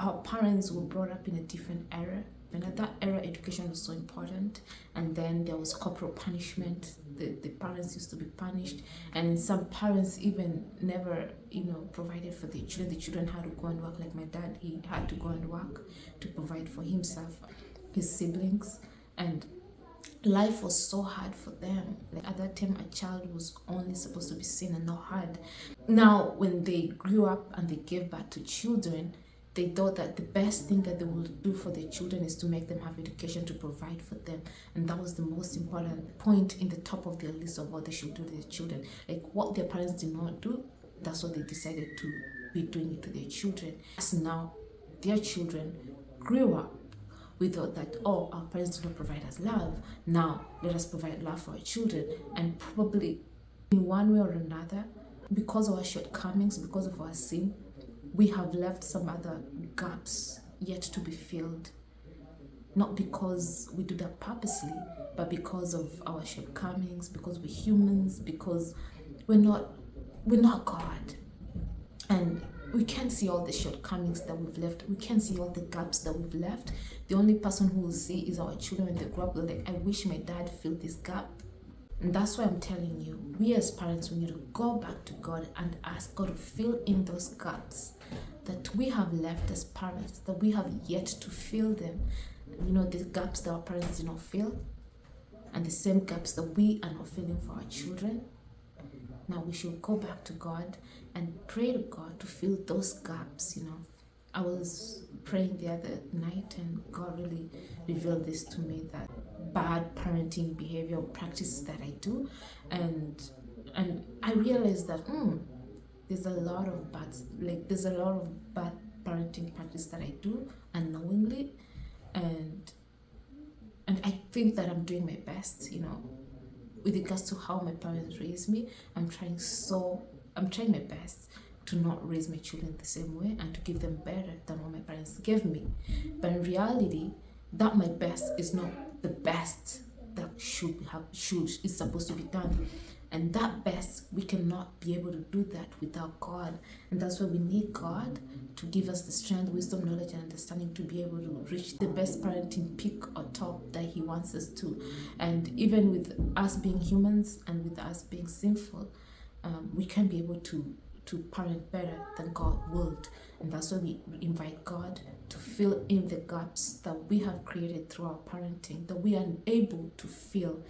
our parents were brought up in a different era. And at that era, education was so important. And then there was corporal punishment. The parents used to be punished. And some parents even never, provided for their children. The children had to go and work. Like my dad, he had to go and work to provide for himself, his siblings. And life was so hard for them. Like at that time, a child was only supposed to be seen and not heard. Now, when they grew up and they gave birth to children, they thought that the best thing that they would do for their children is to make them have education to provide for them. And that was the most important point in the top of their list of what they should do to their children. Like what their parents did not do, that's what they decided to be doing it to their children. As now, their children grew up. We thought that, oh, our parents do not provide us love. Now, let us provide love for our children. And probably in one way or another, because of our shortcomings, because of our sin, we have left some other gaps yet to be filled. Not because we do that purposely, but because of our shortcomings, because we're humans, because we're not God. And we can't see all the shortcomings that we've left. We can't see all the gaps that we've left. The only person who will see is our children when they grow up. They're like, I wish my dad filled this gap. And that's why I'm telling you, we as parents, we need to go back to God and ask God to fill in those gaps that we have left as parents, that we have yet to fill them. The gaps that our parents did not fill, and the same gaps that we are not filling for our children. Now we should go back to God and pray to God to fill those gaps. I was praying the other night and God really revealed this to me, that bad parenting behavior practices that I do, and I realized that there's a lot of bad parenting practice that I do unknowingly, and I think that I'm doing my best, with regards to how my parents raised me. I'm trying my best to not raise my children the same way and to give them better than what my parents gave me. But in reality, that my best is not the best that is supposed to be done. And that best, we cannot be able to do that without God. And that's why we need God to give us the strength, wisdom, knowledge, and understanding to be able to reach the best parenting peak or top that He wants us to. And even with us being humans and with us being sinful, we can be able to parent better than God would. And that's why we invite God to fill in the gaps that we have created through our parenting, that we are unable to fill.